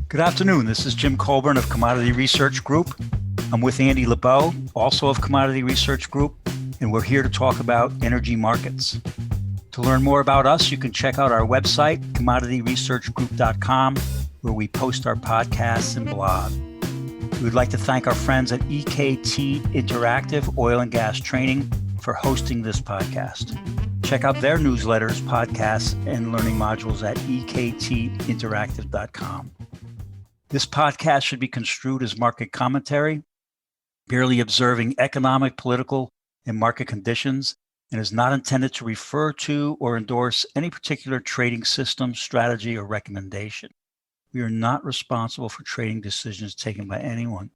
Good afternoon. This is Jim Colburn of Commodity Research Group. I'm with Andy Lebow, also of Commodity Research Group, and we're here to talk about energy markets. To learn more about us, you can check out our website, commodityresearchgroup.com, where we post our podcasts and blog. We would like to thank our friends at EKT Interactive Oil and Gas Training for hosting this podcast. Check out their newsletters, podcasts, and learning modules at ektinteractive.com. This podcast should be construed as market commentary, merely observing economic, political, and market conditions, and is not intended to refer to or endorse any particular trading system, strategy, or recommendation. We are not responsible for trading decisions taken by anyone.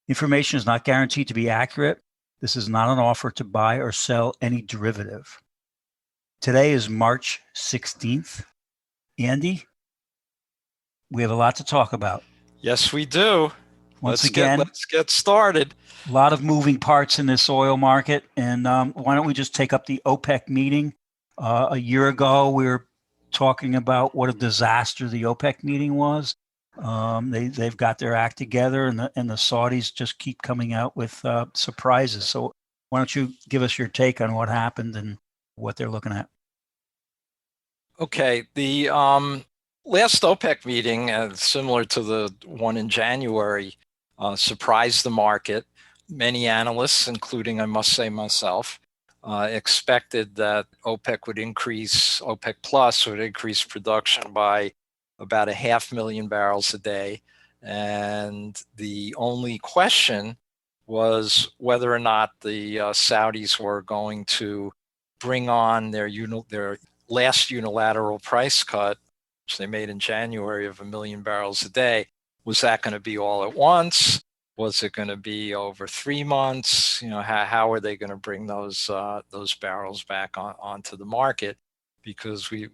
Information is not guaranteed to be accurate. This is not an offer to buy or sell any derivative. Today is March 16th. Andy, we have a lot to talk about. Yes, we do. Let's get started. A lot of moving parts in this oil market. And why don't we just take up the OPEC meeting? A year ago, we were talking about what a disaster the OPEC meeting was. They've got their act together, and the Saudis just keep coming out with surprises. So why don't you give us your take on what happened and what they're looking at? Okay, the last OPEC meeting, similar to the one in January, surprised the market. Many analysts, including, I must say, myself, expected that OPEC Plus would increase production by about 500,000 barrels a day. And the only question was whether or not the Saudis were going to bring on their last unilateral price cut, which they made in January of 1 million barrels a day. Was that going to be all at once? Was it going to be over 3 months? How are they going to bring those barrels back onto the market? Because we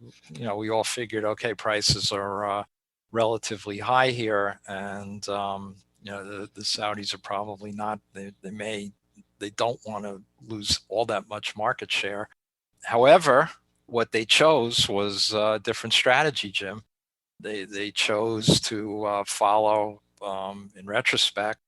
all figured, okay, prices are relatively high here, and the Saudis are probably not. They don't want to lose all that much market share. However, what they chose was a different strategy, Jim. They chose to follow, in retrospect,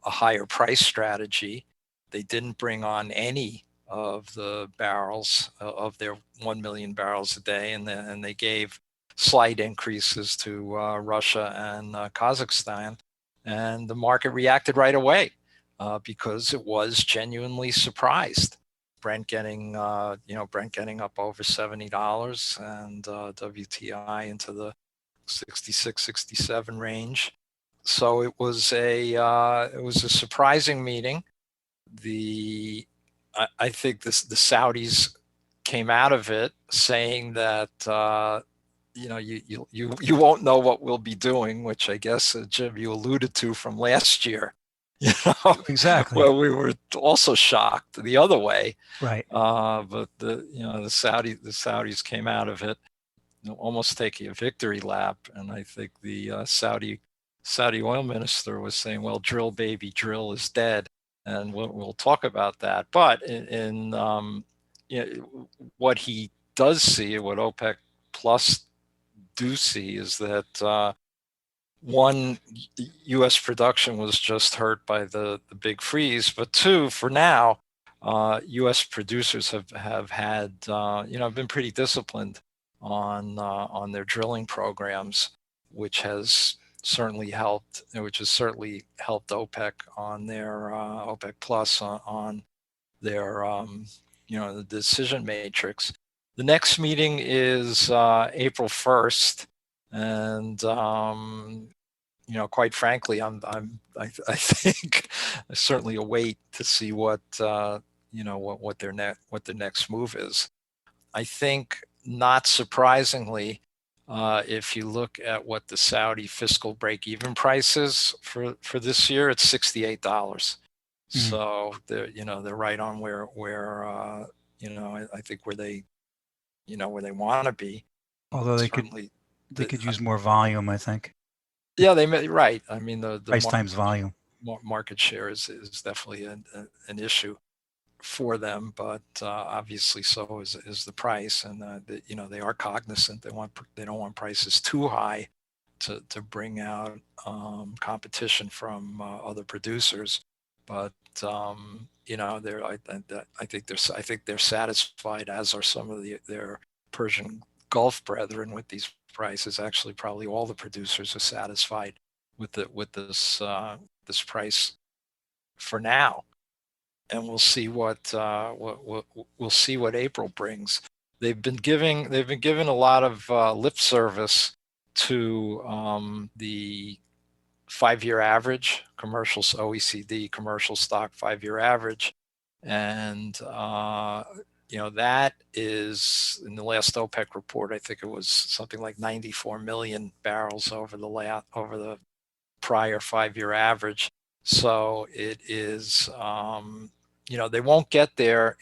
a higher price strategy. They didn't bring on any of the barrels of their 1 million barrels a day, and they gave slight increases to Russia and Kazakhstan, and the market reacted right away because it was genuinely surprised. Brent getting up over $70 and WTI into the 66, 67 range. So it was a surprising meeting. I think the Saudis came out of it saying that you won't know what we'll be doing, which I guess Jim, you alluded to from last year. Exactly. Well, we were also shocked the other way, right? But the Saudis came out of it, almost taking a victory lap, and I think the Saudi oil minister was saying, "Well, drill, baby, drill is dead," and we'll talk about that. But in what he does see, what OPEC Plus do see, is that. One, U.S. production was just hurt by the big freeze, but two, for now, U.S. producers have had been pretty disciplined on their drilling programs, which has certainly helped OPEC on their OPEC Plus on their the decision matrix. The next meeting is April 1st. And quite frankly, I think I certainly await to see what their next move is. I think, not surprisingly, if you look at what the Saudi fiscal break-even price is for this year, it's $68. Mm-hmm. So they're right on where I think where they want to be. Although they could use more volume, I think. Yeah, they may, right. I mean, the price times volume. Market share is definitely an issue for them, but obviously so is the price, and they are cognizant. They don't want prices too high to bring out competition from other producers. But I think they're satisfied, as are some of their Persian Gulf brethren, with these prices. Actually, probably all the producers are satisfied with this price for now, and we'll see what we'll see what April brings. They've been giving a lot of lip service to the 5-year average, OECD commercial stock 5-year average, and that is, in the last OPEC report, I think it was something like 94 million barrels over the prior 5-year average. So it is, they won't get there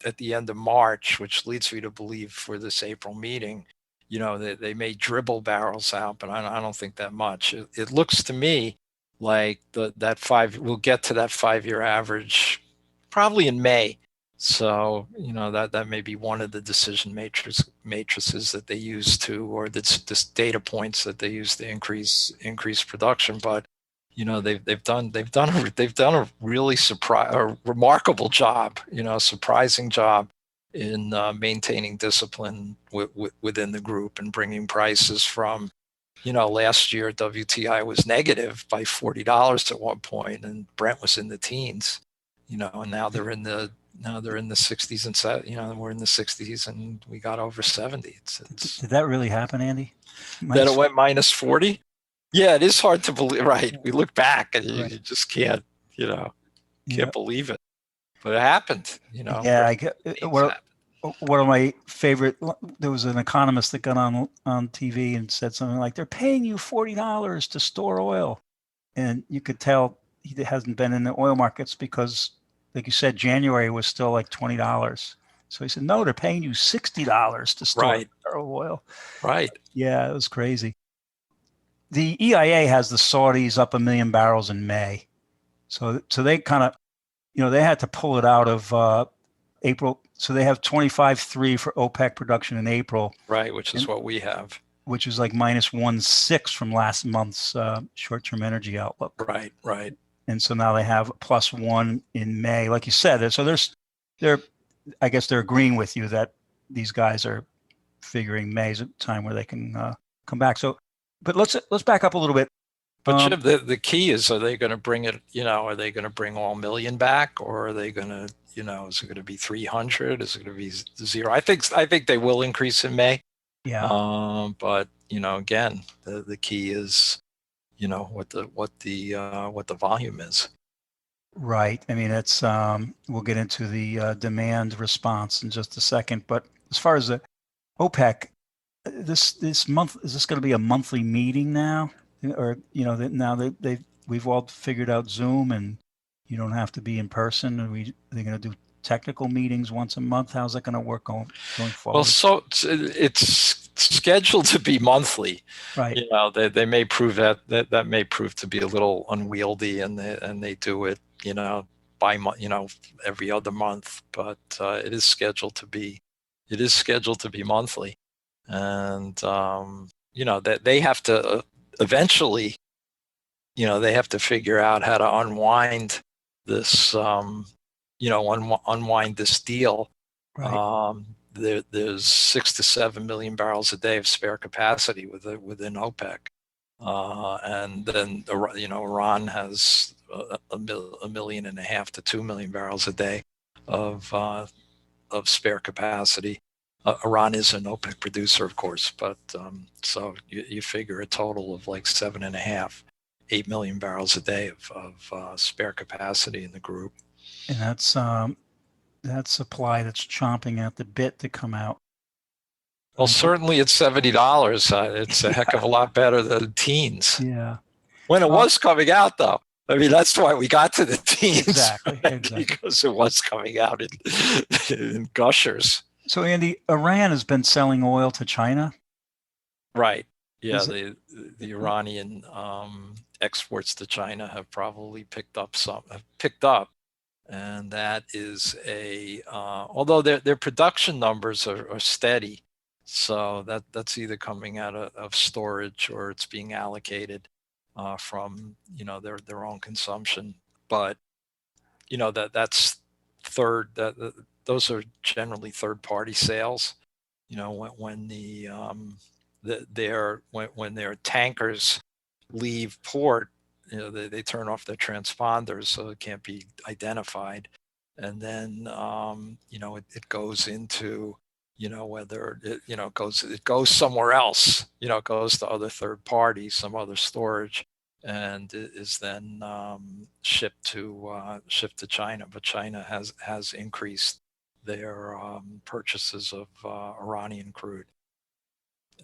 at the end of March, which leads me to believe for this April meeting, they may dribble barrels out, but I don't think that much. It looks to me like we'll get to that 5-year average probably in May. So, that may be one of the decision matrices that they use or this data points that they use to increase production. But, they've done a really remarkable job, surprising job in maintaining discipline within the group and bringing prices from, last year WTI was negative by $40 at one point, and Brent was in the teens, and now they're in the 60s, and we're in the 60s, and we got over 70. Did that really happen, Andy? That it went minus 40? Yeah, it is hard to believe. Right. We look back and you just can't believe it. But it happened, Yeah, I get one of my favorite. There was an economist that got on TV and said something like, "They're paying you $40 to store oil," and you could tell he hasn't been in the oil markets because, like you said, January was still like $20. So he said, "No, they're paying you $60 to store oil." Right. Yeah, it was crazy. The EIA has the Saudis up 1 million barrels in May, so they kind of, they had to pull it out of April. So they have 25.3 for OPEC production in April. Right, which is what we have. Which is like minus 1.6 from last month's short-term energy outlook. Right. And so now they have +1 in May, like you said. So I guess they're agreeing with you that these guys are figuring May's a time where they can come back. So, but let's back up a little bit. But Chip, the key is, are they going to bring it, are they going to bring all million back, or are they going to, is it going to be 300? Is it going to be 0? I think they will increase in May. Yeah. But, again, the key is, what the volume is. Right. I mean, it's we'll get into the demand response in just a second. But as far as the OPEC, this month, is this going to be a monthly meeting now? Or, now that we've all figured out Zoom and you don't have to be in person, and they're going to do technical meetings once a month? How's that going to work going forward? Well, so it's scheduled to be monthly. Right. They may prove that may prove to be a little unwieldy, and they do it, by every other month. But it is scheduled to be monthly, and that they have to eventually, they have to figure out how to unwind this, unwind this deal. Right. There's 6 to 7 million barrels a day of spare capacity within OPEC, and then Iran has a 1.5 million to 2 million barrels a day of spare capacity. Iran is an OPEC producer, of course, but so you figure a total of like 7.5, 8 million barrels a day of spare capacity in the group. And that's that supply that's chomping at the bit to come out. Well, certainly at $70, it's a heck of a lot better than teens. Yeah. When it was coming out, though. I mean, that's why we got to the teens. Exactly. Because it was coming out in gushers. So, Andy, Iran has been selling oil to China? Right. Yeah, the Iranian exports to China have probably picked up, and that is although their production numbers are steady, So that's either coming out of storage or it's being allocated from their own consumption. But that's those are generally third party sales. When their tankers leave port, they turn off their transponders so it can't be identified, and then it goes into whether it goes somewhere else, it goes to other third parties, some other storage, and it is then shipped to China. But China has increased their purchases of Iranian crude,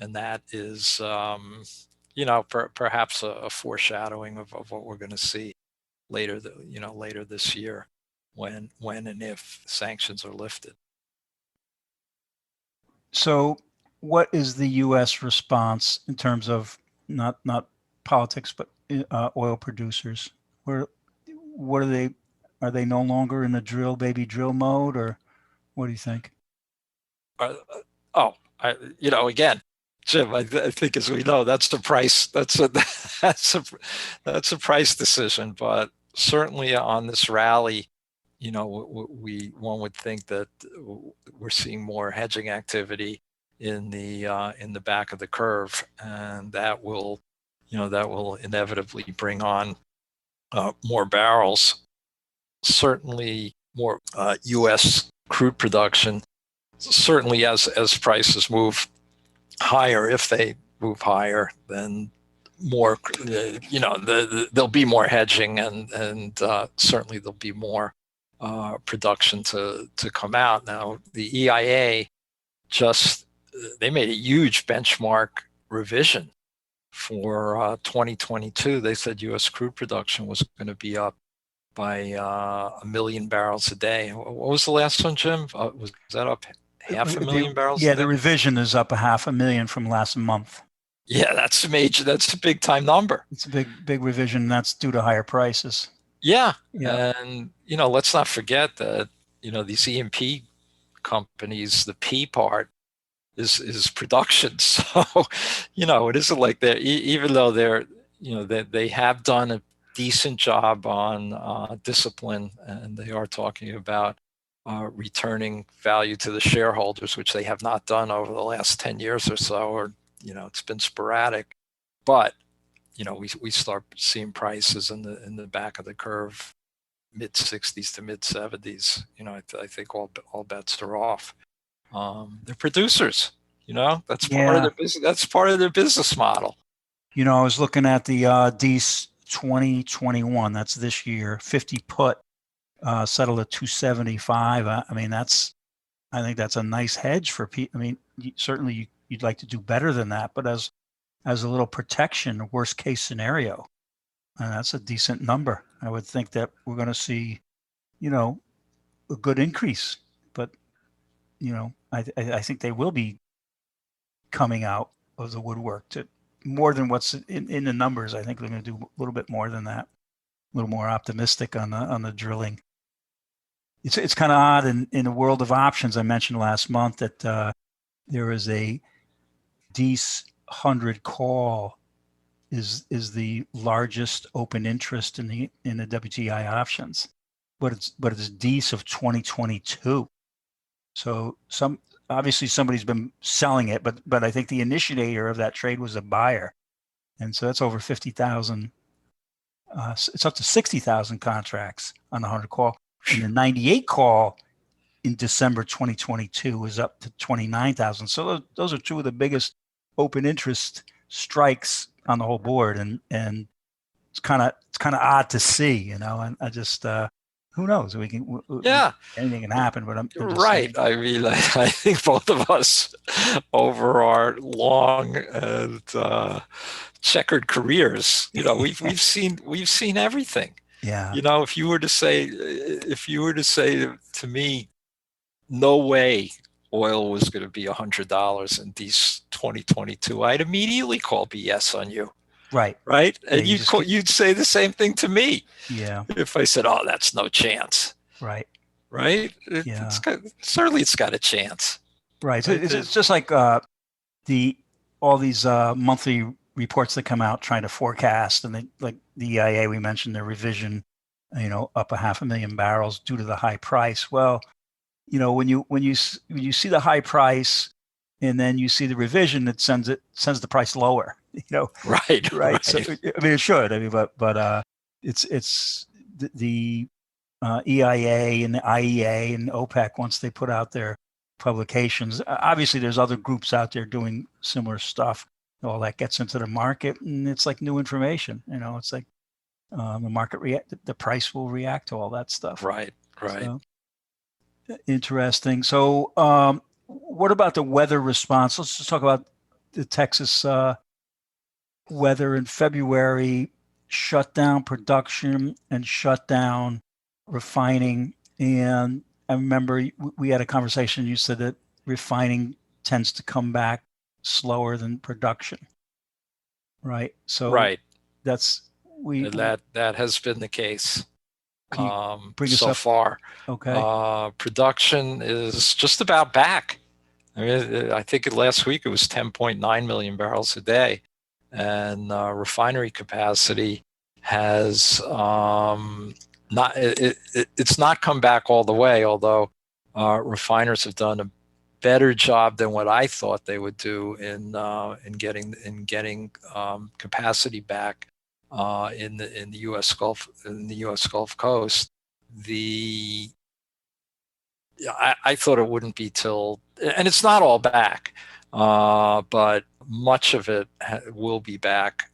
and that is perhaps a foreshadowing of what we're going to see later this year, when and if sanctions are lifted. So what is the U.S. response in terms of not politics, but oil producers? What are they no longer in the drill baby drill mode, or what do you think? Again, Jim, I think, as we know, that's the price. That's a price decision. But certainly on this rally, one would think that we're seeing more hedging activity in the back of the curve, and that will inevitably bring on more barrels. Certainly more U.S. crude production. Certainly, as prices move higher, if they move higher, then more, there'll be more hedging, and certainly there'll be more production to come out. Now, the EIA they made a huge benchmark revision for 2022. They said U.S. crude production was going to be up by 1 million barrels a day. What was the last one, Jim? Was that up 500,000 barrels? Yeah, the revision is up 500,000 from last month. Yeah, that's major. That's a big time number. It's a big revision. And that's due to higher prices. Yeah. And let's not forget that these E&P companies, the P part is production. So it isn't like they're, even though they have done a decent job on discipline, and they are talking about returning value to the shareholders, which they have not done over the last 10 years or so, or it's been sporadic. But we start seeing prices in the back of the curve, mid 60s to mid 70s. I think all bets are off. They're producers. That's part of their business. That's part of their business model. I was looking at the DEIS 2021. That's this year. 50 put settled at 275. I think that's a nice hedge for people. I mean, certainly you'd like to do better than that, but as a little protection, worst case scenario, that's a decent number. I would think that we're going to see, a good increase, but I think they will be coming out of the woodwork to more than what's in the numbers. I think they're going to do a little bit more than that, a little more optimistic on the drilling. It's kind of odd in the world of options. I mentioned last month that there is a DEIS 100 call is the largest open interest in the WTI options, but it's DEIS of 2022. So obviously somebody's been selling it, but I think the initiator of that trade was a buyer, and so that's over 50,000. It's up to 60,000 contracts on the 100 call, and the 98 call in December 2022 was up to 29,000. So those are two of the biggest open interest strikes on the whole board, and it's kind of odd to see, and I just who knows? Anything can happen, but I'm right. saying. I mean, I think both of us, over our long and checkered careers, we've seen everything. Yeah. If you were to say to me, no way oil was going to be $100 in these 2022, I'd immediately call BS on you. Right. And you'd say the same thing to me. Yeah. If I said, "Oh, that's no chance." Right. Right. Yeah. Certainly it's got a chance. Right. So it's just like the all these monthly reports that come out trying to forecast, and like the EIA we mentioned, their revision, up 500,000 barrels due to the high price. Well, when you see the high price and then you see the revision, it sends the price lower. Right. Right. So I mean, it should. I mean, but it's the EIA and the IEA and OPEC, once they put out their publications. Obviously, there's other groups out there doing similar stuff. All that gets into the market, and it's like new information. It's like the market the price will react to all that stuff. Right. So, interesting. So, what about the weather response? Let's just talk about the Texas weather in February. Shut down production and shut down refining. And I remember we had a conversation. You said that refining tends to come back slower than production, right? So right. that's That has been the case so far. Okay. Production is just about back. I mean, I think last week it was 10.9 million barrels a day, and refinery capacity has it's not come back all the way, although refiners have done a better job than what I thought they would do in getting capacity back in the U.S. Gulf Coast. I thought it wouldn't be till, and it's not all back, but much of it will be back,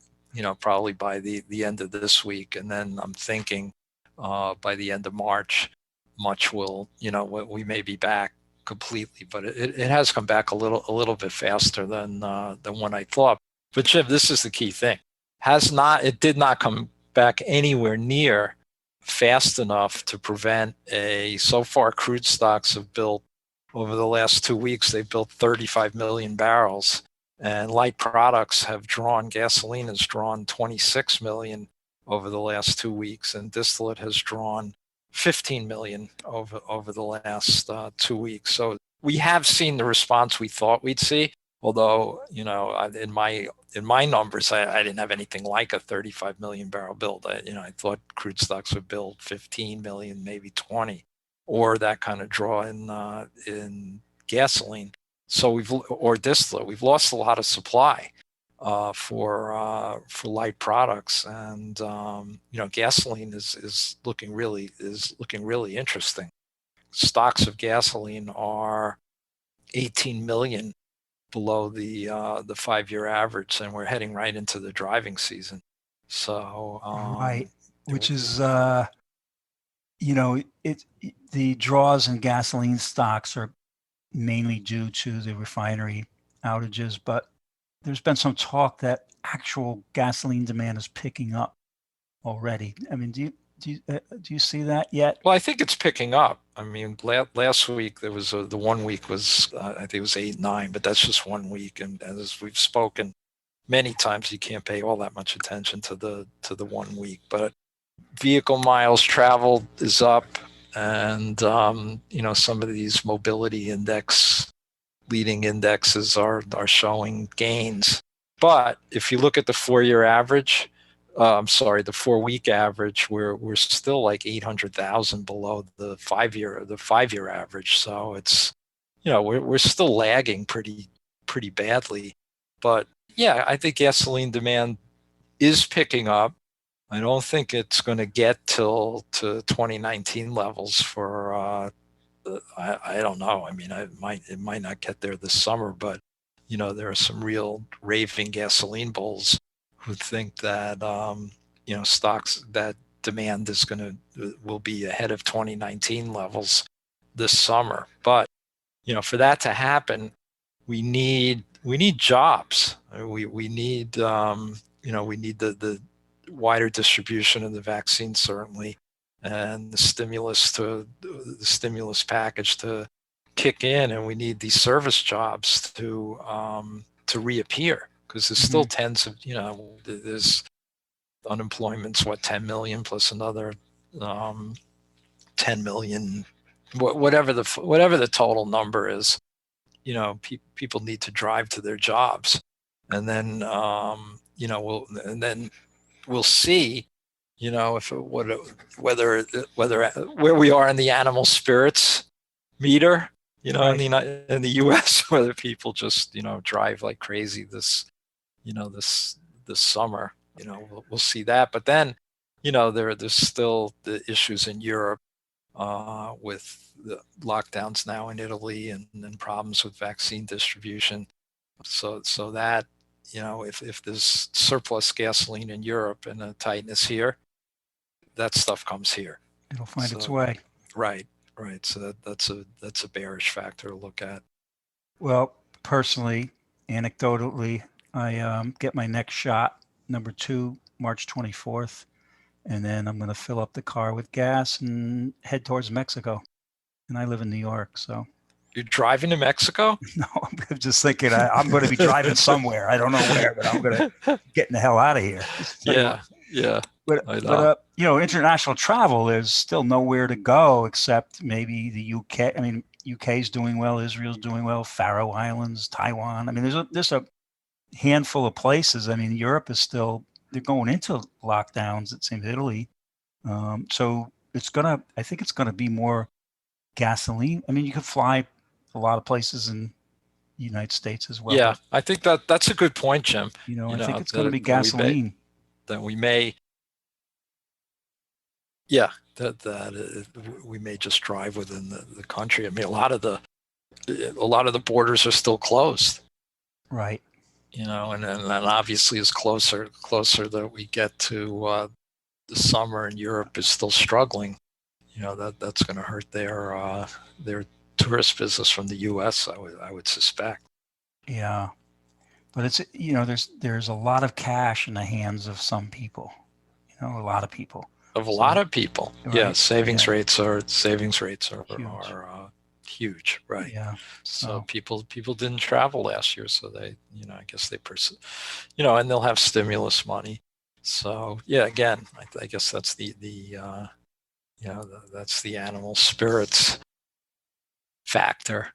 probably by the end of this week. And then I'm thinking by the end of March, much will, we may be back completely, but it has come back a little bit faster than what I thought. But Jim, this is the key thing. It did not come back anywhere near fast enough to prevent so far crude stocks have built over the last 2 weeks, they've built 35 million barrels, and light products gasoline has drawn 26 million over the last 2 weeks, and distillate has drawn 15 million over the last 2 weeks. So we have seen the response we thought we'd see. Although, in my numbers, I didn't have anything like a 35 million barrel build. I thought crude stocks would build 15 million, maybe 20, or that kind of draw in gasoline. So or distillate. We've lost a lot of supply for light products, and gasoline is looking really interesting. Stocks of gasoline are 18 million below the 5-year average, and we're heading right into the driving season. So right, which is the draws in gasoline stocks are mainly due to the refinery outages, but there's been some talk that actual gasoline demand is picking up already. I mean, do you see that yet? Well, I think it's picking up. I mean, last week there was the 1 week was I think it was 8-9, but that's just 1 week. And as we've spoken many times, you can't pay all that much attention to the 1 week. But vehicle miles traveled is up, and some of these mobility leading indexes are showing gains. But if you look at the 4-year average. The 4-week average, we're still like 800,000 below the 5-year average. So it's, we're still lagging pretty badly. But yeah, I think gasoline demand is picking up. I don't think it's going to get to 2019 levels for I don't know. I mean, it might not get there this summer, but there are some real raving gasoline bulls who think that stocks that demand will be ahead of 2019 levels this summer. But for that to happen, we need jobs. We need we need the wider distribution of the vaccine, certainly, and the stimulus package to kick in, and we need these service jobs to reappear. Because there's still tens of, there's unemployment's 10 million plus another 10 million, whatever the total number is. people need to drive to their jobs, and then we'll see, if whether where we are in the animal spirits meter, Right. in the U.S., whether people just drive like crazy this summer. We'll see that. But then, there's still the issues in Europe with the lockdowns now in Italy, and problems with vaccine distribution. So that, if there's surplus gasoline in Europe and a tightness here, that stuff comes here. It'll find its So, way. right. So that's a bearish factor to look at. Well, personally, anecdotally, I get my next shot, number 2, March 24th, and then I'm going to fill up the car with gas and head towards Mexico. And I live in New York, so You're driving to Mexico? no, I'm just thinking I'm going to be driving somewhere. I don't know where, but I'm going to get the hell out of here. Yeah. But international travel, there's still nowhere to go except maybe the UK. I mean, UK's doing well, Israel's doing well, Faroe Islands, Taiwan. I mean, there's a handful of places. I mean, Europe is still, they're going into lockdowns. It seems Italy. So I think it's gonna be more gasoline. I mean, you could fly a lot of places in the United States as well. Yeah, I think that's a good point, Jim. I think it's going to be gasoline. That we may, yeah, that we may just drive within the country. I mean, a lot of the borders are still closed. Right. And obviously, as closer that we get to the summer, and Europe is still struggling, that's going to hurt their tourist business from the U.S. I would suspect. Yeah, but it's there's a lot of cash in the hands of some people. A lot of people. A lot of people. Right? Yeah, savings rates are huge. Huge, right? Yeah. So people didn't travel last year, so they I guess they and they'll have stimulus money. So yeah, again, I guess that's the that's the animal spirits factor.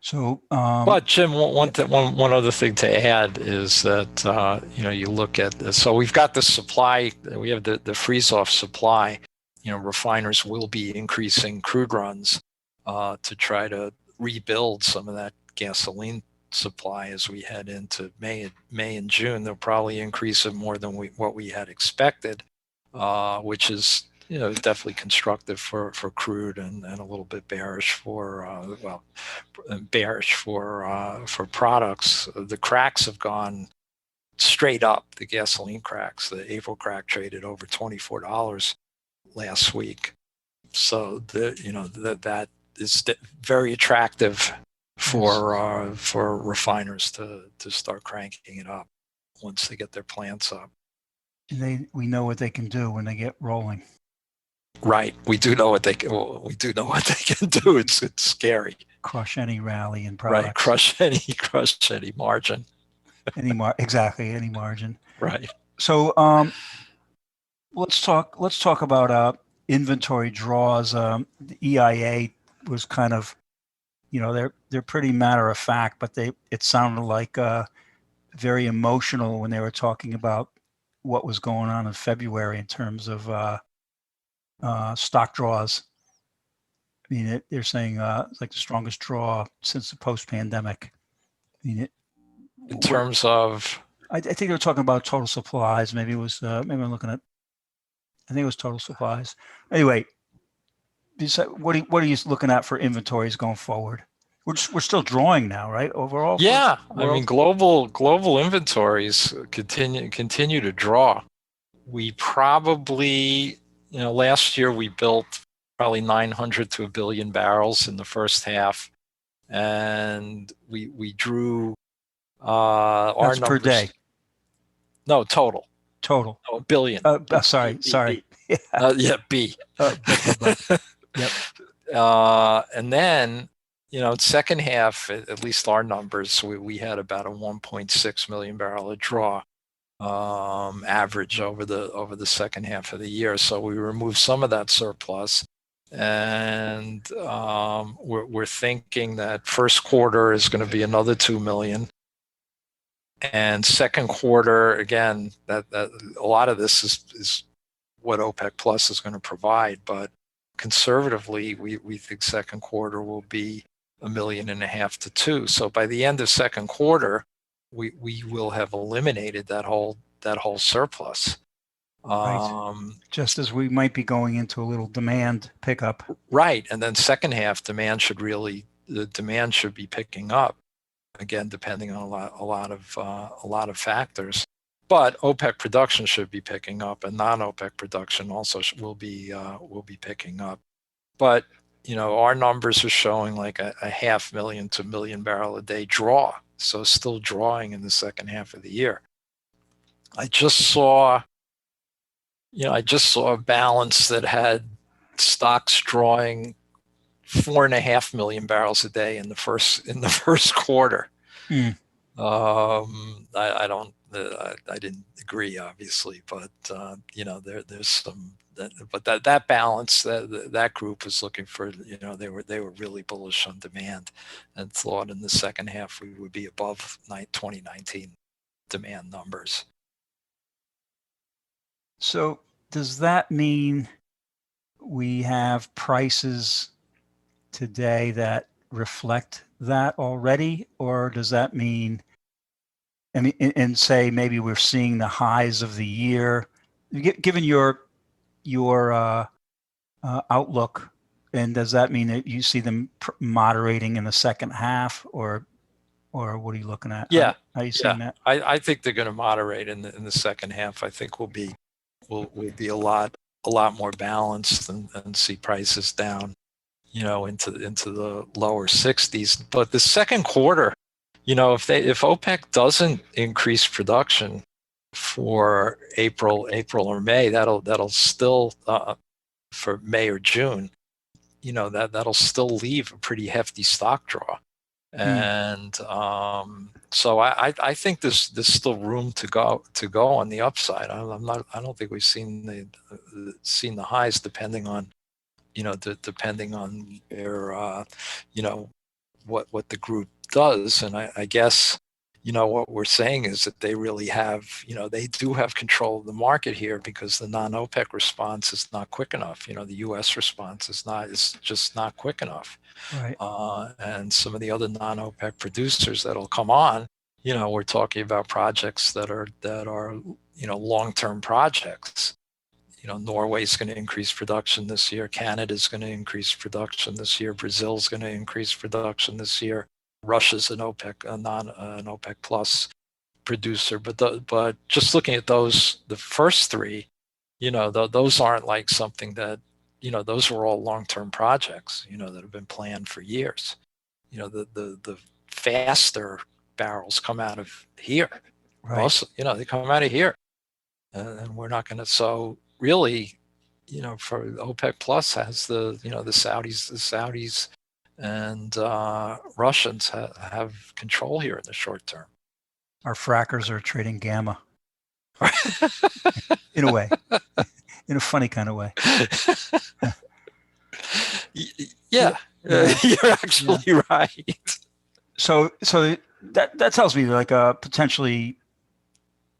So, but Jim, one other thing to add is that you look at, so we've got the supply, we have the freeze off supply. Refiners will be increasing crude runs to try to rebuild some of that gasoline supply as we head into May and June. They'll probably increase it more than what we had expected, which is definitely constructive for crude, and a little bit bearish for products. The cracks have gone straight up. The gasoline cracks, the April crack traded over $24 last week. So that is very attractive for refiners to start cranking it up once they get their plants up. We know what they can do when they get rolling. Right, we do know what they can. We do know what they can do. It's scary. Crush any rally in products. Right, crush any margin. Exactly, any margin. Right. So let's talk about inventory draws. The EIA was kind of, they're pretty matter of fact, but it sounded like very emotional when they were talking about what was going on in February in terms of stock draws. I mean, they're saying it's like the strongest draw since the post-pandemic. I mean, in terms of, I think they were talking about total supplies. Maybe it was. Maybe I'm looking at. I think it was total supplies. Anyway, what are you looking at for inventories going forward? We're still drawing now, right? Overall. Yeah, I mean, global inventories continue to draw. We probably, last year we built probably 900 to 1 billion barrels in the first half, and we drew our That's numbers per day. No, total. No, a billion. Sorry. Yeah, B. Yep. And then, second half, at least our numbers, we had about a 1.6 million barrel a draw average over the second half of the year. So we removed some of that surplus, and we're thinking that first quarter is going to be another 2 million, and second quarter again. That a lot of this is what OPEC Plus is going to provide, but conservatively, we think second quarter will be 1.5 million to 2. So by the end of second quarter, we will have eliminated that whole surplus. Right. Just as we might be going into a little demand pickup. Right, and then second half the demand should be picking up again, depending on a lot of factors. But OPEC production should be picking up, and non-OPEC production also will be picking up. But our numbers are showing like a 500,000 to 1 million barrel a day draw, so still drawing in the second half of the year. I just saw a balance that had stocks drawing 4.5 million barrels a day in the first quarter. Mm. I didn't agree, obviously, but there's some. But that balance, that group was looking for, they were really bullish on demand, and thought in the second half we would be above 2019 demand numbers. So does that mean we have prices today that reflect that already, or does that mean, I mean, and say maybe we're seeing the highs of the year, given your outlook, and does that mean that you see them moderating in the second half, or what are you looking at? Yeah, how are you seeing that? I think they're going to moderate in the second half. I think we'll be a lot more balanced and see prices down, into the lower 60s. But the second quarter, if OPEC doesn't increase production for April or May, that'll still for May or June, that'll still leave a pretty hefty stock draw. And so I think there's still room to go on the upside. I don't think we've seen the highs, depending on depending on their what the group does. And I guess what we're saying is that they really have, they do have control of the market here, because the non-OPEC response is not quick enough. The U.S. response is just not quick enough. Right. And some of the other non-OPEC producers that'll come on, we're talking about projects that are long-term projects. Norway's going to increase production this year. Canada's going to increase production this year. Brazil's going to increase production this year. Russia's an OPEC, an OPEC plus producer. But just looking at the first three, those aren't like something that, those were all long-term projects, that have been planned for years. The faster barrels come out of here. Right. Most, they come out of here, and we're not going to. So really, for OPEC Plus has the Saudis and Russians have control here in the short term. Our frackers are trading gamma. In a way, in a funny kind of way. Yeah. You're actually right. So that tells me like potentially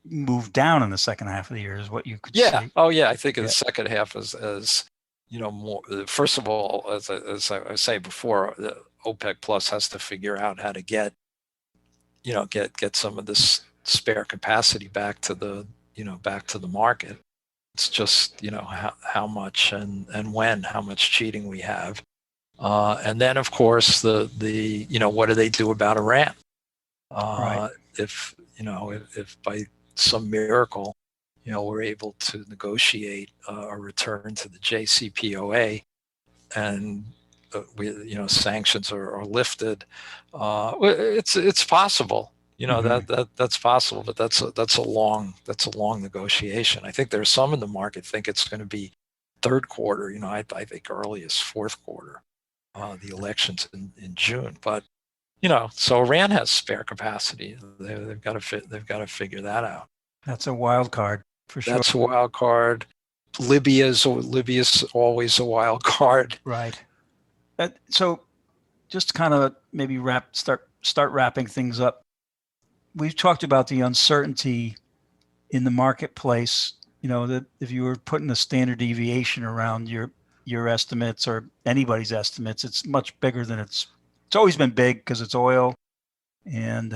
move down in the second half of the year is what you could say. Oh yeah, I think in the second half as more. First of all, as I say before, the OPEC Plus has to figure out how to get some of this spare capacity back to the market. It's just how much and when, how much cheating we have, and then of course the what do they do about Iran? Right. If by some miracle we're able to negotiate a return to the JCPOA, and sanctions are lifted, it's possible. That's possible, but that's a long negotiation. I think there's some in the market think it's going to be third quarter. I think earliest fourth quarter. The elections in June, but so Iran has spare capacity. They've got to figure that out. That's a wild card for sure. That's a wild card. Libya's always a wild card. Right. So just kind of maybe start wrapping things up. We've talked about the uncertainty in the marketplace. That if you were putting a standard deviation around your estimates or anybody's estimates, it's much bigger than it's always been big because it's oil, and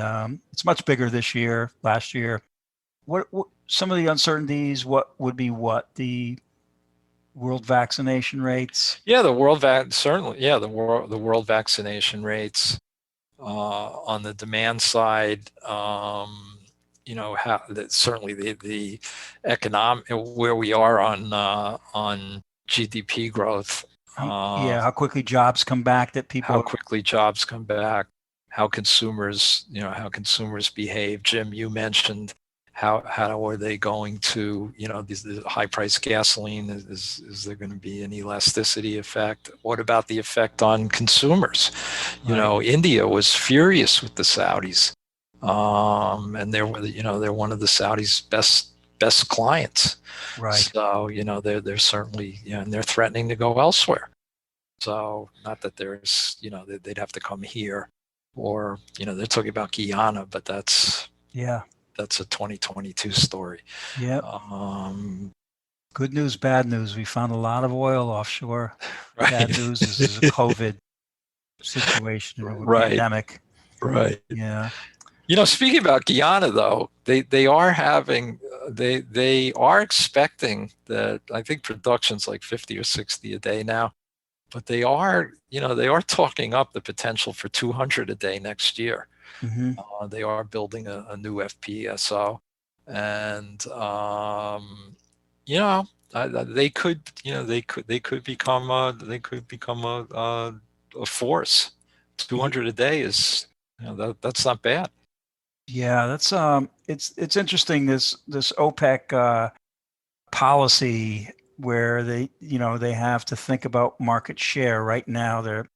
it's much bigger this year, last year. What some of the uncertainties? What would be the world vaccination rates? Yeah, certainly. Yeah, the world vaccination rates. On the demand side, certainly the economic where we are on GDP growth. How quickly jobs come back, that people how quickly jobs come back, how consumers behave. Jim, you mentioned how are they going to, the high price gasoline, is there going to be an elasticity effect? What about the effect on consumers? Right. India was furious with the Saudis, and they're one of the Saudis' best clients. Right. So they're certainly, and they're threatening to go elsewhere. So not that there's, they'd have to come here, or they're talking about Guyana, but that's a 2022 story. Yeah. Good news, bad news. We found a lot of oil offshore. Right. Bad news is a COVID situation, a pandemic. Right. Yeah. Speaking about Guyana, though, they are expecting that, I think production's like 50 or 60 a day now, but they are talking up the potential for 200 a day next year. Mm-hmm. They are building a new FPSO, and they could become a force. 200 a day is, that's not bad. Yeah, that's it's interesting, this OPEC policy where they have to think about market share. Right now they're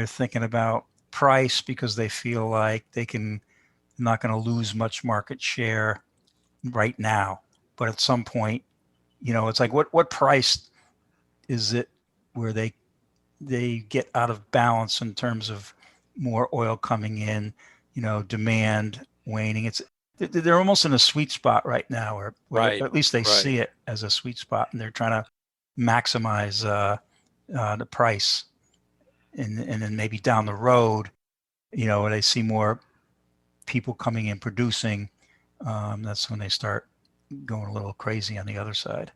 thinking about price because they feel like not going to lose much market share right now, but at some point, it's like what price is it where they get out of balance in terms of more oil coming in, demand waning. They're almost in a sweet spot right now, or Right. at least they see it as a sweet spot, and they're trying to maximize the price, and then maybe down the road, when they see more people coming in producing, that's when they start going a little crazy on the other side.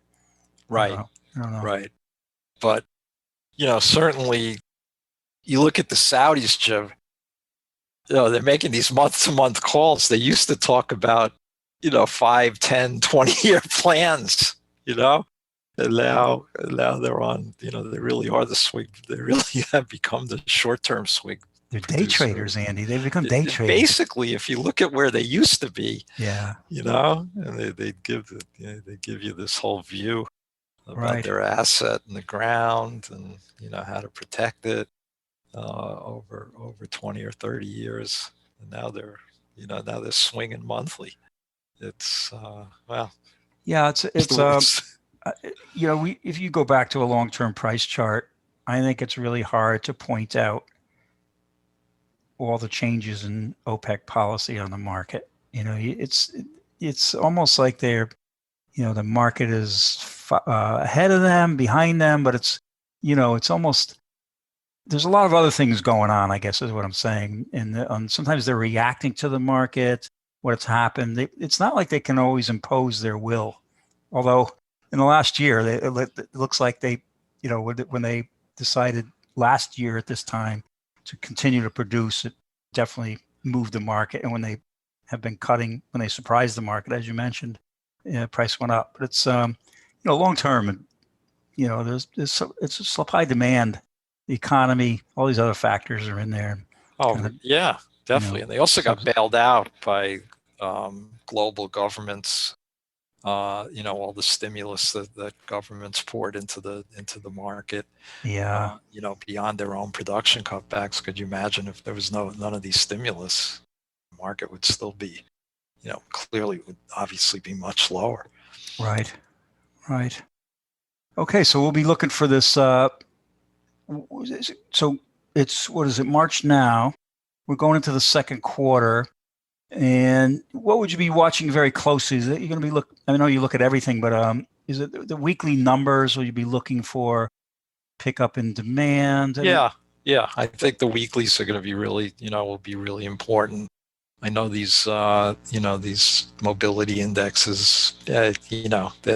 Right. I don't know. Right. But, certainly you look at the Saudis, Jim, they're making these month-to-month calls. They used to talk about, 5, 10, 20-year plans, and now they're on, they really are the swing. They really have become the short-term swing. They're day traders, Andy. They've become day traders. Basically, if you look at where they used to be, yeah, and they give you this whole view about their asset in the ground, and how to protect it over 20 or 30 years. And now they're swinging monthly. It's yeah, it's if you go back to a long-term price chart, I think it's really hard to point out all the changes in OPEC policy on the market. It's almost like they're, the market is ahead of them, behind them, but it's almost, there's a lot of other things going on, I guess is what I'm saying. And sometimes they're reacting to the market, what's happened. It's not like they can always impose their will. Although in the last year, it looks like they, when they decided last year at this time to continue to produce, it definitely moved the market. And when they have been cutting, when they surprised the market, as you mentioned, price went up. But it's, long term, and it's a supply demand, the economy, all these other factors are in there. Oh, yeah, definitely. And they also got bailed out by global governments. All the stimulus that governments poured into the market. Yeah. Beyond their own production cutbacks. Could you imagine if there was none of these stimulus? The market would still be, clearly would obviously be much lower. Right. Okay, so we'll be looking for this. So it's, what is it, March now? We're going into the second quarter. And what would you be watching very closely? Is it you're going to be I know you look at everything, but is it the weekly numbers? Will you be looking for pickup in demand? Yeah. I think the weeklies are going to be really, will be really important. I know these, these mobility indexes,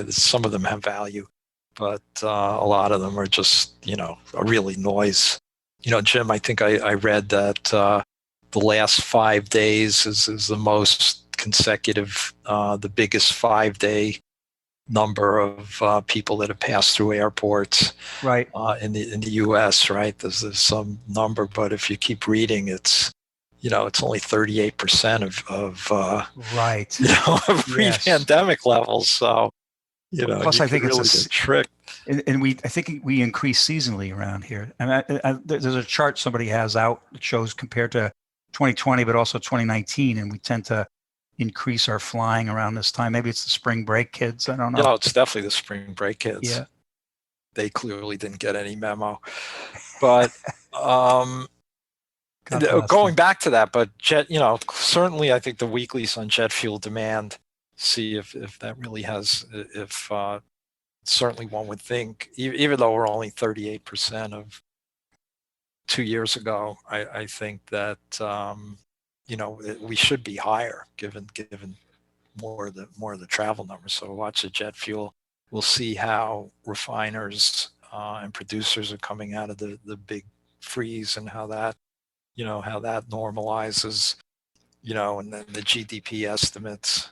some of them have value, but a lot of them are just, a really noise. Jim, I think I read that the last 5 days is the most consecutive, the biggest 5 day number of people that have passed through airports Right. in the U.S. Right? There's some number, but if you keep reading, it's it's only 38% of Right. of Yes. pre-pandemic levels. So Plus, you I could think really get tricked. and I think we increase seasonally around here. And there's a chart somebody has out that shows compared to 2020, but also 2019, and we tend to increase our flying around this time. Maybe it's the spring break kids. I don't know. It's definitely the spring break kids. Yeah. They clearly didn't get any memo. But God bless going them. back to that, but certainly I think the weeklies on jet fuel demand, see if that really has, if certainly one would think, even though we're only 38% of 2 years ago, I think that we should be higher given more of the travel numbers. So watch the jet fuel. We'll see how refiners and producers are coming out of the big freeze, and how that normalizes, and then the GDP estimates.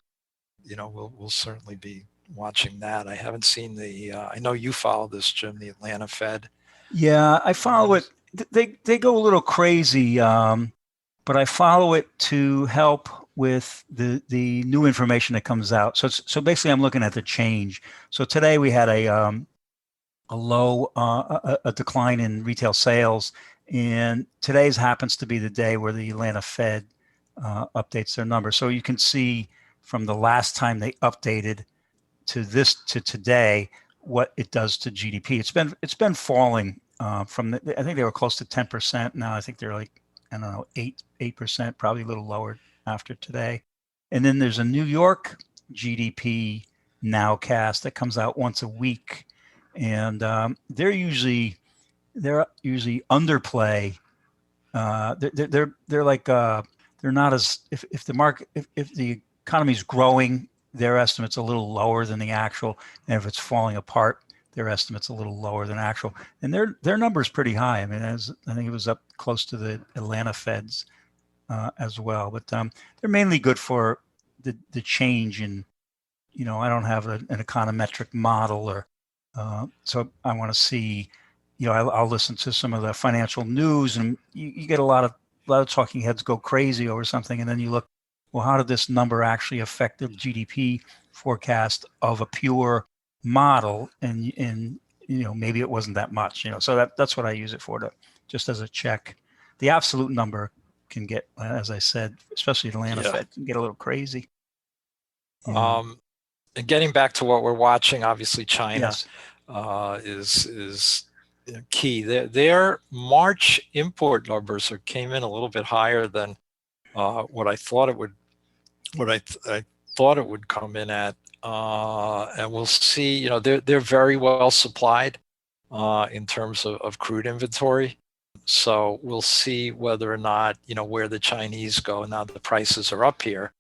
We'll certainly be watching that. I haven't seen I know you follow this, Jim, the Atlanta Fed. Yeah, I follow it. They go a little crazy, but I follow it to help with the new information that comes out. So basically, I'm looking at the change. So today we had a low a decline in retail sales, and today's happens to be the day where the Atlanta Fed updates their numbers. So you can see from the last time they updated to today what it does to GDP. It's been falling from I think they were close to 10%. Now I think they're like, I don't know, 8%, probably a little lower after today. And then there's a New York GDP nowcast that comes out once a week, and they're usually underplay. They're like they're not as, if the market, if the economy is growing, their estimate's a little lower than the actual, and if it's falling apart, their estimate's a little lower than actual, and their number is pretty high. I mean, I think it was up close to the Atlanta Fed's as well, but they're mainly good for the change in, I don't have an econometric model, or so I want to see, I'll listen to some of the financial news, and you get a lot of talking heads go crazy over something, and then you look, well, how did this number actually affect the GDP forecast of a pure model? And maybe it wasn't that much, so that's what I use it for, to just as a check. The absolute number can get, as I said, especially Atlanta Fed, can get a little crazy. And getting back to what we're watching, obviously China is key. Their March import numbers came in a little bit higher than what I thought it would, I thought it would come in at, and we'll see. They're very well supplied in terms of crude inventory. So we'll see whether or not, where the Chinese go. Now the prices are up here.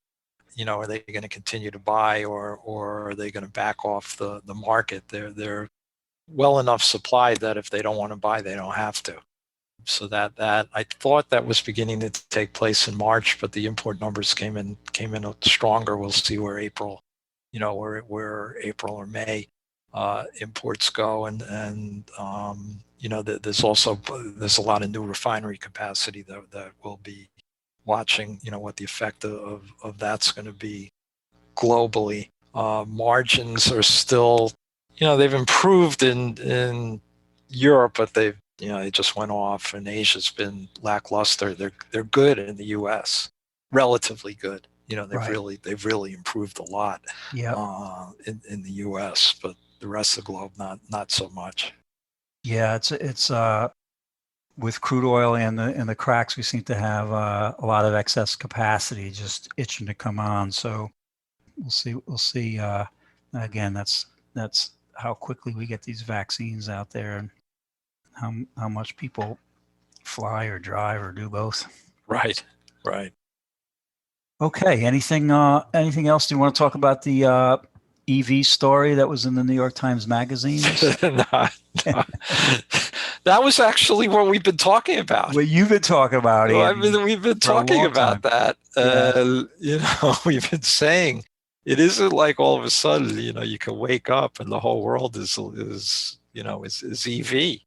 Are they going to continue to buy, or are they going to back off the market? They're well enough supplied that if they don't want to buy, they don't have to. So that I thought that was beginning to take place in March, but the import numbers came in stronger. We'll see where April, where April or May imports go, and there's a lot of new refinery capacity that will be watching, what the effect of that's going to be globally. Margins are still, they've improved in Europe, but they just went off, and Asia's been lackluster. They're good in the U.S., relatively good. They've really improved a lot in the U.S., but The rest of the globe, not so much. Yeah, it's with crude oil and the cracks, we seem to have a lot of excess capacity just itching to come on. So we'll see. We'll see. Again, that's how quickly we get these vaccines out there, and how much people fly or drive or do both. Right. Okay. Anything else? Do you want to talk about the EV story that was in the New York Times Magazine? No. That was actually what we've been talking about. Well, you've been talking about, Well, Andy, we've been for a talking long about time. that. Yeah. We've been saying it isn't like all of a sudden, you can wake up and the whole world is EV.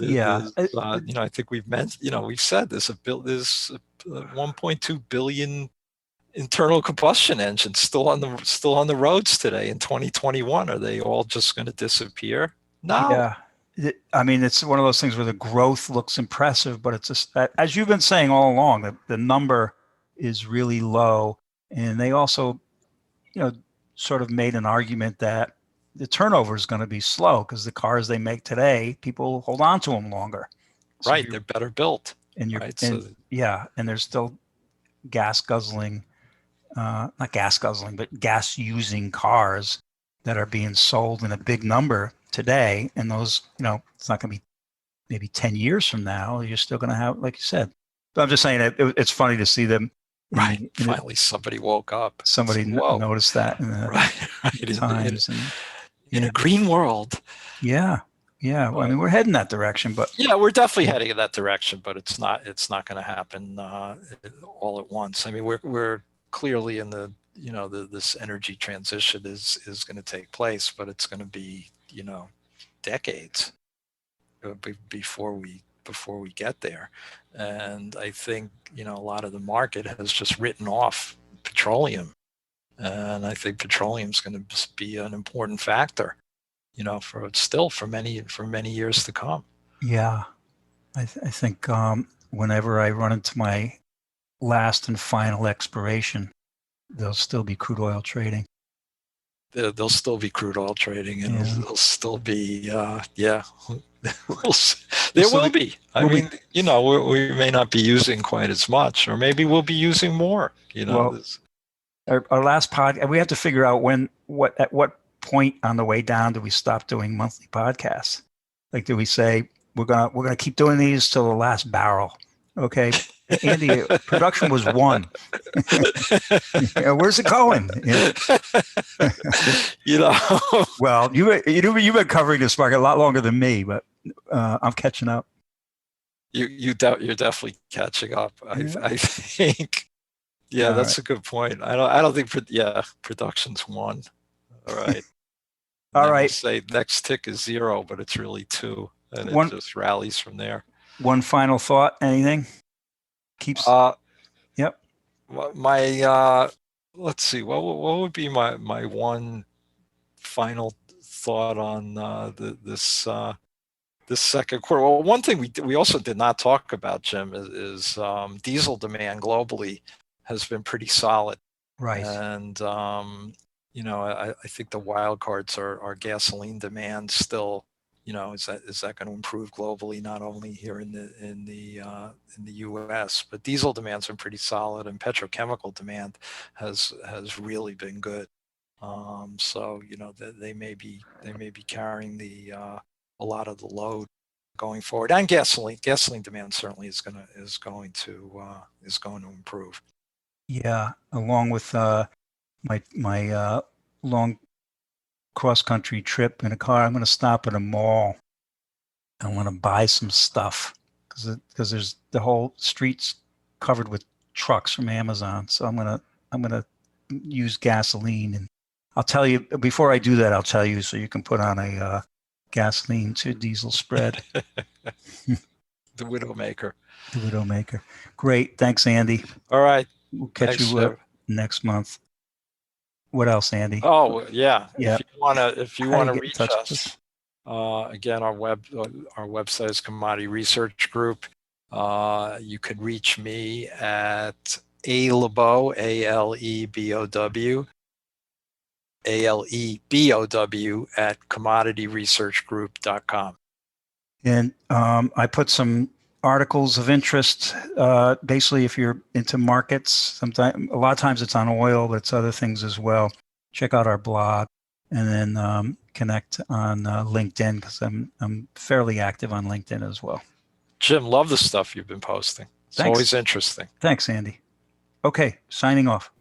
Yeah. I think we've said there's 1.2 billion internal combustion engines still on the roads today in 2021. Are they all just going to disappear? No. Yeah. I mean, it's one of those things where the growth looks impressive, but it's just, as you've been saying all along, the number is really low. And they also, sort of made an argument that the turnover is going to be slow because the cars they make today, people hold on to them longer. So Right. They're better built. and you're, Right. and yeah, and there's still gas guzzling, not gas guzzling, but gas using cars that are being sold in a big number today. And those, it's not going to be maybe 10 years from now, you're still going to have, like you said. But I'm just saying it's funny to see them. Right. Finally, somebody woke up. Somebody noticed that in the right. Times. In a green world. Yeah. Yeah. Well, I mean, we're heading that direction, but yeah, we're definitely heading in that direction, but it's not going to happen all at once. I mean, we're clearly in the, this energy transition is going to take place, but it's going to be, decades before we get there. And I think, a lot of the market has just written off petroleum. And I think petroleum is going to be an important factor, for many years to come. yeah, I think whenever I run into my last and final expiration, there'll still be crude oil trading. There'll still be crude oil trading, and there'll still be, there will be. I mean, we may not be using quite as much, or maybe we'll be using more. Well, our last pod, we have to figure out at what point on the way down do we stop doing monthly podcasts? Like, do we say we're gonna keep doing these till the last barrel? Okay, Andy, production was 1. Where's it going? Well, you've been covering this market a lot longer than me, but I'm catching up. You're definitely catching up. I think. Yeah, that's a good point. I don't think. Production's 1. All right. All right. We'll say next tick is 0, but it's really 2, and it just rallies from there. One final thought. Anything? Yep. My let's see. What would be my one final thought on this second quarter? Well, one thing we also did not talk about, Jim, is diesel demand globally has been pretty solid. Right. And I think the wild cards are gasoline demand still. Is that going to improve globally, not only here in the U.S., but diesel demand's been pretty solid, and petrochemical demand has really been good. So they may be carrying a lot of the load going forward, and gasoline demand certainly is going to improve. Yeah, along with my long cross-country trip in a car, I'm going to stop at a mall. I want to buy some stuff because there's the whole streets covered with trucks from Amazon. So I'm gonna use gasoline, and I'll tell you before I do that. I'll tell you so you can put on a gasoline to diesel spread. The Widowmaker. The Widowmaker. Great, thanks, Andy. All right, we'll catch you next month. What else, Andy? Oh yeah. Yeah. If you wanna reach us, again, our website is Commodity Research Group. You could reach me at Lebow, ALEBOW Alebow at commodityresearchgroup.com. And I put some articles of interest. Basically, if you're into markets, a lot of times it's on oil, but it's other things as well. Check out our blog, and then connect on LinkedIn, because I'm fairly active on LinkedIn as well. Jim, love the stuff you've been posting. It's Thanks. always interesting. Thanks, Andy. Okay, signing off.